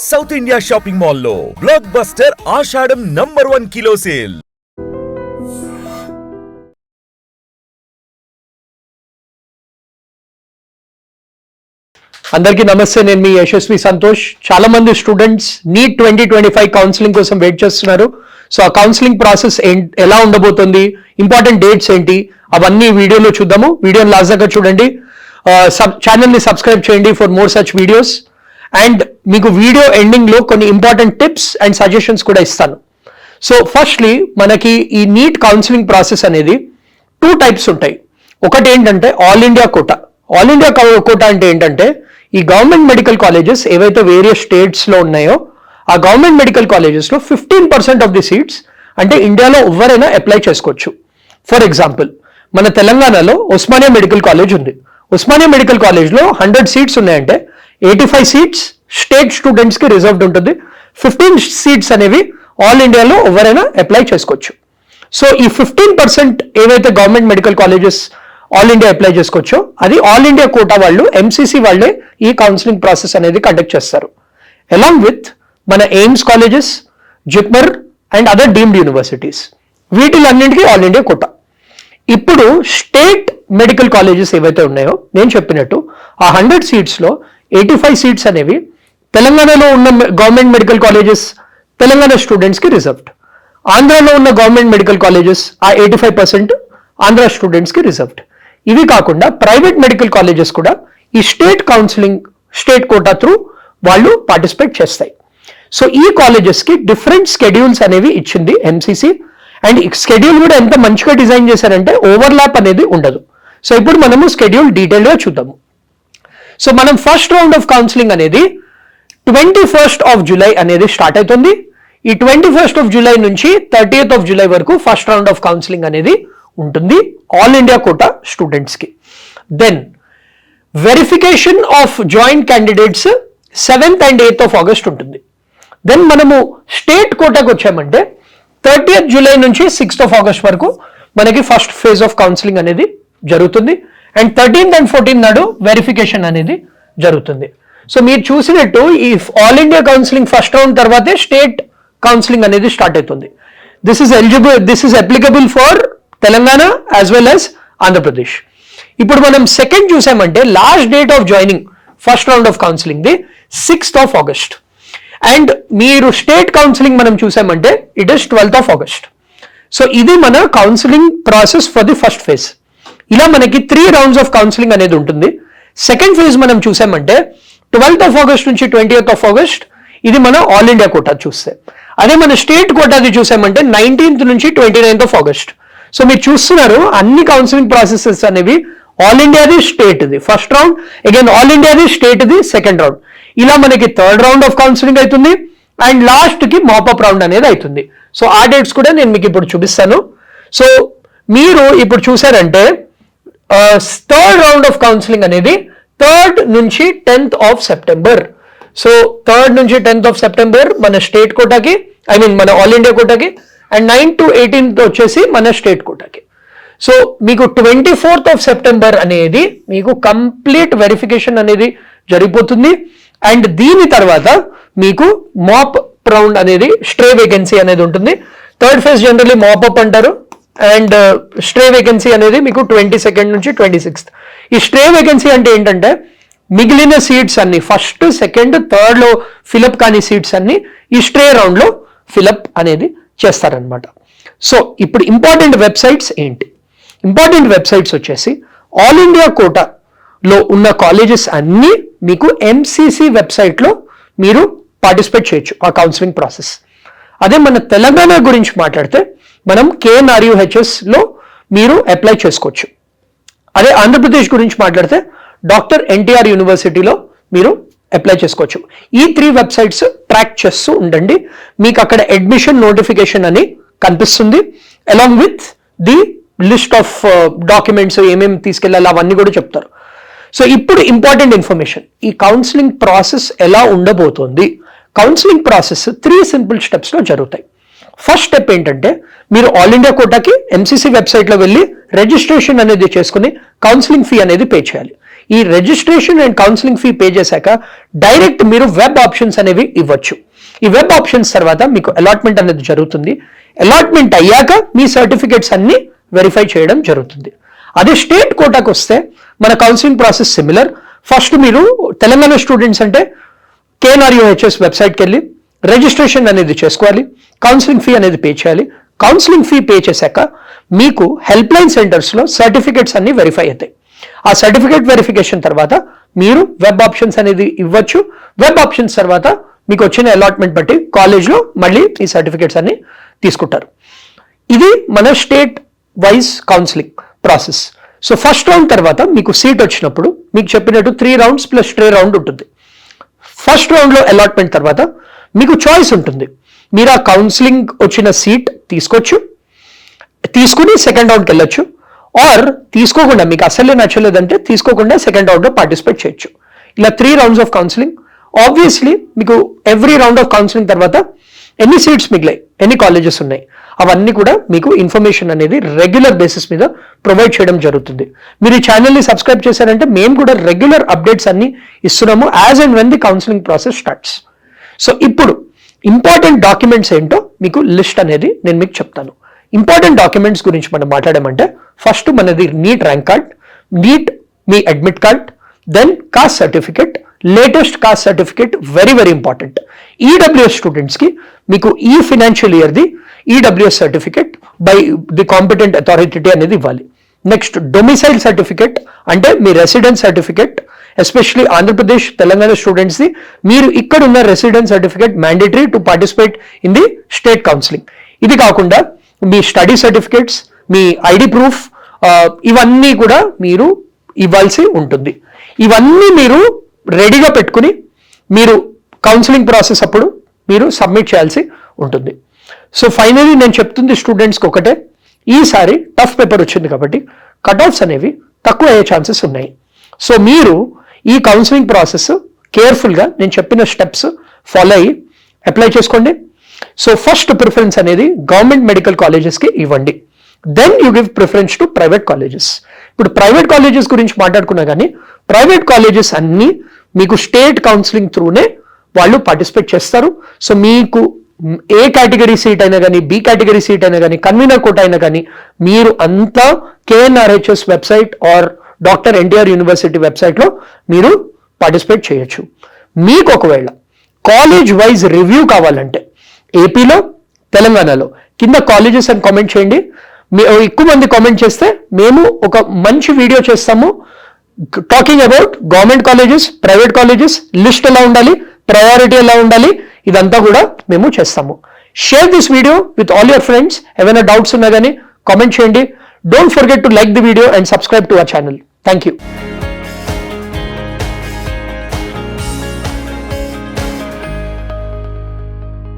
South India shopping mall లో block buster ఆషాఢం #1 kilo sale. అందరికీ నమస్తే. నేను మీ యశస్వి సంతోష్. చాలా మంది స్టూడెంట్స్ నీట్ 2025 కౌన్సిలింగ్ కోసం వెయిట్ చేస్తున్నారు. సో ఆ కౌన్సిలింగ్ ప్రాసెస్ ఎలా ఉండబోతుంది, ఇంపార్టెంట్ డేట్స్ ఏంటి, అవన్నీ వీడియోలో చూద్దాము. వీడియోని లాస్ట్ దాకా చూడండి. ఛానల్ని సబ్స్క్రైబ్ చేయండి for more such videos. And మీకు వీడియో ఎండింగ్ లో కొన్ని ఇంపార్టెంట్ టిప్స్ అండ్ సజెషన్స్ కూడా ఇస్తాను. సో ఫస్ట్లీ మనకి ఈ నీట్ కౌన్సిలింగ్ ప్రాసెస్ అనేది 2 టైప్స్ ఉంటాయి. ఒకటి ఏంటంటే all India quota. All India quota అంటే ఏంటంటే ఈ గవర్నమెంట్ మెడికల్ కాలేజెస్ ఏవైతే వేరియస్ స్టేట్స్ లో ఉన్నాయో ఆ గవర్నమెంట్ మెడికల్ కాలేజెస్ లో 15% ఆఫ్ ది సీట్స్ అంటే ఇండియాలో ఎవరైనా అప్లై చేసుకోవచ్చు. ఫర్ ఎగ్జాంపుల్ మన తెలంగాణలో ఉస్మానియా మెడికల్ కాలేజ్ ఉంది. ఉస్మానియా మెడికల్ కాలేజ్ లో 100 సీట్స్ ఉన్నాయంటే 85 సీట్స్ స్టేట్ స్టూడెంట్స్ కి రిజర్వ్డ్ ఉంటుంది. 15 సీట్స్ అనేవి ఆల్ ఇండియాలో ఎవరైనా అప్లై చేసుకోవచ్చు. సో ఈ 15% ఏవైతే government medical colleges all India apply చేసుకోవచ్చో అది ఆల్ ఇండియా కోటా వాళ్ళు ఎంసీసీ వాళ్ళే ఈ కౌన్సిలింగ్ ప్రాసెస్ అనేది కండక్ట్ చేస్తారు. అలాంగ్ విత్ మన AIIMS colleges, JIPMER and other deemed universities, వీటిలన్నింటికీ ఆల్ ఇండియా కోటా. ఇప్పుడు స్టేట్ మెడికల్ కాలేజెస్ ఏవైతే ఉన్నాయో నేను చెప్పినట్టు ఆ 100 సీట్స్ లో 85 సీట్స్ అనేవి తెలంగాణలో ఉన్న government medical colleges Telangana students కి రిజర్వ్డ్. ఆంధ్రాలో ఉన్న గవర్నమెంట్ మెడికల్ కాలేజెస్ ఆ 85% ఆంధ్ర స్టూడెంట్స్ కి రిజర్వ్డ్. ఇవి కాకుండా ప్రైవేట్ మెడికల్ కాలేజెస్ కూడా ఈ state counselling state quota through వాళ్ళు పార్టిసిపేట్ చేస్తాయి. సో ఈ కాలేజెస్ కి డిఫరెంట్ స్కెడ్యూల్స్ అనేవి ఇచ్చింది ఎంసీసీ. అండ్ ఈ స్కెడ్యూల్ కూడా ఎంత మంచిగా డిజైన్ చేశారంటే ఓవర్లాప్ అనేది ఉండదు. సో ఇప్పుడు మనము స్కెడ్యూల్ డీటెయిల్ గా చూద్దాము. సో మనం ఫస్ట్ రౌండ్ ఆఫ్ కౌన్సిలింగ్ అనేది 21st ఆఫ్ జూలై అనేది స్టార్ట్ అవుతుంది. ఈ 21st ఆఫ్ జూలై నుంచి 30th ఆఫ్ జూలై వరకు ఫస్ట్ రౌండ్ ఆఫ్ కౌన్సిలింగ్ అనేది ఉంటుంది ఆల్ ఇండియా కోటా స్టూడెంట్స్ కి. Then verification of joint candidates 7th and 8th of August ఉంటుంది. దెన్ మనము స్టేట్ కోటాకి వచ్చామంటే 30th జూలై నుంచి 6th ఆఫ్ ఆగస్ట్ వరకు మనకి ఫస్ట్ ఫేజ్ ఆఫ్ కౌన్సిలింగ్ అనేది జరుగుతుంది. అండ్ 13th and 14th నాడు వెరిఫికేషన్ అనేది జరుగుతుంది. సో మీరు చూసినట్టు ఈ all India counselling first round తర్వాతే స్టేట్ కౌన్సిలింగ్ అనేది స్టార్ట్ అవుతుంది. This is applicable for Telangana as well as Andhra Pradesh. ఇప్పుడు మనం సెకండ్ చూసామంటే last date of joining first round of counselling the 6th of August. And మీరు స్టేట్ కౌన్సిలింగ్ మనం చూసామంటే it is 12th of August. So ఇది మన counselling process for the first phase. ఇలా మనకి 3 రౌండ్స్ ఆఫ్ కౌన్సిలింగ్ అనేది ఉంటుంది. సెకండ్ ఫేజ్ మనం చూసామంటే 12th ఆఫ్ ఆగస్ట్ నుంచి 20th ఆఫ్ ఆగస్ట్, ఇది మన ఆల్ ఇండియా కోటా చూస్తే. అదే మన స్టేట్ కోటాది చూసామంటే 19th నుంచి 29th ఆఫ్ ఆగస్ట్. సో మీరు చూస్తున్నారు అన్ని కౌన్సిలింగ్ ప్రాసెసెస్ అనేవి ఆల్ ఇండియాది స్టేట్ది ఫస్ట్ రౌండ్, అగైన్ ఆల్ ఇండియాది స్టేట్ది సెకండ్ రౌండ్. ఇలా మనకి థర్డ్ రౌండ్ ఆఫ్ కౌన్సిలింగ్ అవుతుంది అండ్ లాస్ట్ కి మాపప్ రౌండ్ అనేది అవుతుంది. సో ఆ డేట్స్ కూడా నేను మీకు ఇప్పుడు చూపిస్తాను. సో మీరు ఇప్పుడు చూసారంటే థర్డ్ రౌండ్ ఆఫ్ కౌన్సిలింగ్ అనేది 3rd నుంచి 10th of September. So 3rd నుంచి 10th ఆఫ్ సెప్టెంబర్ మన స్టేట్ కోటాకి, ఐ మీన్ మన ఆల్ ఇండియా కోటాకి, అండ్ 9 to 18th వచ్చేసి మన స్టేట్ కోటాకి. సో మీకు 24th ఆఫ్ సెప్టెంబర్ అనేది మీకు కంప్లీట్ వెరిఫికేషన్ అనేది జరిగిపోతుంది. అండ్ దీని తర్వాత మీకు మాప్ రౌండ్ అనేది స్ట్రే వేకెన్సీ అనేది ఉంటుంది. Third phase generally mop up అంటారు. అండ్ స్ట్రే వేకెన్సీ అనేది మీకు 22nd నుంచి 26th. ఈ స్ట్రే వేకెన్సీ అంటే ఏంటంటే మిగిలిన సీట్స్ అన్ని ఫస్ట్, సెకండ్, థర్డ్ లో ఫిలప్ కాని సీట్స్ అన్ని ఈ స్ట్రే రౌండ్ లో ఫిలప్ అనేది చేస్తారనమాట. సో ఇప్పుడు ఇంపార్టెంట్ వెబ్సైట్స్ ఏంటి? ఇంపార్టెంట్ వెబ్సైట్స్ వచ్చేసి ఆల్ ఇండియా కోటాలో ఉన్న కాలేజెస్ అన్ని మీకు ఎంసీసీ వెబ్సైట్ లో మీరు పార్టిసిపేట్ చేయొచ్చు ఆ కౌన్సిలింగ్ ప్రాసెస్. అదే మన తెలంగాణ గురించి మాట్లాడితే మనం KNRUHS లో మీరు అప్లై చేసుకోవచ్చు. అదే ఆంధ్రప్రదేశ్ గురించి మాట్లాడితే డాక్టర్ ఎన్టీఆర్ యూనివర్సిటీలో మీరు అప్లై చేసుకోవచ్చు. ఈ 3 వెబ్సైట్స్ ట్రాక్ చేస్తూ ఉండండి. మీకు అక్కడ అడ్మిషన్ నోటిఫికేషన్ అని కనిపిస్తుంది along with the list of documents ఏమేమి తీసుకెళ్ళాలి అవన్నీ కూడా చెప్తారు. సో ఇప్పుడు ఇంపార్టెంట్ ఇన్ఫర్మేషన్, ఈ కౌన్సిలింగ్ ప్రాసెస్ ఎలా ఉండబోతోంది. కౌన్సిలింగ్ ప్రాసెస్ 3 సింపుల్ స్టెప్స్ లో జరుగుతాయి. ఫస్ట్ స్టెప్ ఏంటంటే మీరు ఆల్ ఇండియా కోటాకి ఎంసీసీ వెబ్సైట్లో వెళ్ళి రిజిస్ట్రేషన్ అనేది చేసుకుని కౌన్సిలింగ్ ఫీ అనేది పే చేయాలి. ఈ registration and counselling fee pay చేశాక డైరెక్ట్ మీరు వెబ్ ఆప్షన్స్ అనేవి ఇవ్వచ్చు. ఈ వెబ్ ఆప్షన్స్ తర్వాత మీకు అలాట్మెంట్ అనేది జరుగుతుంది. అలాట్మెంట్ అయ్యాక మీ సర్టిఫికేట్స్ అన్ని వెరిఫై చేయడం జరుగుతుంది. అదే స్టేట్ కోటాకు వస్తే మన కౌన్సిలింగ్ ప్రాసెస్ సిమిలర్. ఫస్ట్ మీరు తెలంగాణ స్టూడెంట్స్ అంటే KNRUHS వెబ్సైట్కి వెళ్ళి రిజిస్ట్రేషన్ అనేది చేసుకోవాలి. కౌన్సిలింగ్ ఫీ అనేది పే చేయాలి. కౌన్సిలింగ్ ఫీ పే చేశాక మీకు హెల్ప్ లైన్ సెంటర్స్లో సర్టిఫికేట్స్ అన్ని వెరిఫై అవుతాయి. ఆ సర్టిఫికేట్ వెరిఫికేషన్ తర్వాత మీరు వెబ్ ఆప్షన్స్ అనేది ఇవ్వచ్చు. వెబ్ ఆప్షన్స్ తర్వాత మీకు వచ్చిన అలాట్మెంట్ బట్టి కాలేజ్లో మళ్ళీ ఈ సర్టిఫికేట్స్ అన్ని తీసుకుంటారు. ఇది మన state wise counselling process. So first round తర్వాత మీకు సీట్ వచ్చినప్పుడు మీకు చెప్పినట్టు 3 rounds ప్లస్ స్టే రౌండ్ ఉంటుంది. ఫస్ట్ రౌండ్లో అలాట్మెంట్ తర్వాత మీకు చాయిస్ ఉంటుంది. మీరు ఆ కౌన్సిలింగ్ వచ్చిన సీట్ తీసుకుని సెకండ్ రౌండ్కి వెళ్ళొచ్చు. ఆర్ తీసుకోకుండా మీకు అసలే నచ్చలేదంటే తీసుకోకుండా సెకండ్ రౌండ్లో పార్టిసిపేట్ చేయొచ్చు. ఇలా 3 rounds ఆఫ్ కౌన్సిలింగ్. ఆబ్వియస్లీ మీకు ఎవ్రీ రౌండ్ ఆఫ్ కౌన్సిలింగ్ తర్వాత ఎన్ని సీట్స్ మిగిలాయి, ఎన్ని కాలేజెస్ ఉన్నాయి, అవన్నీ కూడా మీకు ఇన్ఫర్మేషన్ అనేది రెగ్యులర్ బేసిస్ మీద ప్రొవైడ్ చేయడం జరుగుతుంది. మీరు ఈ ఛానల్ని సబ్స్క్రైబ్ చేశారంటే మేము కూడా రెగ్యులర్ అప్డేట్స్ అన్ని ఇస్తున్నాము as and when the counselling process starts. So ఇప్పుడు ఇంపార్టెంట్ డాక్యుమెంట్స్ ఏంటో మీకు లిస్ట్ అనేది నేను మీకు చెప్తాను. ఇంపార్టెంట్ డాక్యుమెంట్స్ గురించి మనం మాట్లాడామంటే ఫస్ట్ మనది నీట్ ర్యాంక్ కార్డ్, నీట్ మీ admit card, then caste certificate, latest caste certificate very very important. EWS స్టూడెంట్స్కి మీకు ఈ ఫినాన్షియల్ ఇయర్ది EWS certificate by the competent authority అనేది ఇవ్వాలి. నెక్స్ట్ డొమిసైల్ సర్టిఫికేట్ అంటే మీ residence certificate, especially Andhra Pradesh Telangana స్టూడెంట్స్ది మీరు ఇక్కడ ఉన్న residence certificate mandatory to participate in the state counselling. ఇది కాకుండా మీ స్టడీ సర్టిఫికేట్స్, మీ ఐడి ప్రూఫ్, ఇవన్నీ కూడా మీరు ఇవ్వాల్సి ఉంటుంది. ఇవన్నీ మీరు రెడీగా పెట్టుకుని మీరు కౌన్సిలింగ్ ప్రాసెస్ అప్పుడు మీరు సబ్మిట్ చేయాల్సి ఉంటుంది. సో ఫైనలీ నేను చెప్తుంది స్టూడెంట్స్కి ఒకటే, ఈసారి టఫ్ పేపర్ వచ్చింది కాబట్టి కట్ ఆఫ్స్ అనేవి తక్కువ అయ్యే ఛాన్సెస్ ఉన్నాయి. సో మీరు ఈ కౌన్సిలింగ్ ప్రాసెస్ కేర్ఫుల్గా నేను చెప్పిన స్టెప్స్ ఫాలో అయ్యి అప్లై చేసుకోండి. సో ఫస్ట్ ప్రిఫరెన్స్ అనేది గవర్నమెంట్ మెడికల్ కాలేజెస్కి ఇవ్వండి. Then you give preference to private colleges. ఇప్పుడు ప్రైవేట్ కాలేజెస్ గురించి మాట్లాడుకున్నా కానీ ప్రైవేట్ కాలేజెస్ అన్నీ మీకు స్టేట్ కౌన్సిలింగ్ త్రూనే వాళ్ళు పార్టిసిపేట్ చేస్తారు. సో మీకు ఏ కేటగిరీ సీట్ అయినా కానీ, బి కేటగిరీ సీట్ అయినా కానీ, కన్వీనర్ కోట అయినా కానీ మీరు అంతా KNRHS website or doctor NTR university వెబ్సైట్లో మీరు పార్టిసిపేట్ చేయొచ్చు. మీకు ఒకవేళ కాలేజ్ వైజ్ రివ్యూ కావాలంటే ఏపీలో, తెలంగాణలో కింద కాలేజెస్ అని కామెంట్ చేయండి. ఎక్కువ మంది కామెంట్ చేస్తే మేము ఒక మంచి వీడియో చేస్తాము talking about government colleges, private colleges, list ఎలా ఉండాలి, ప్రయారిటీ ఎలా ఉండాలి, ఇదంతా కూడా మేము చేస్తాము. Share this video with all your friends. ఏమైనా డౌట్స్ ఉన్నా కానీ కామెంట్ చేయండి. Don't forget to like the video and subscribe to our channel. Thank you.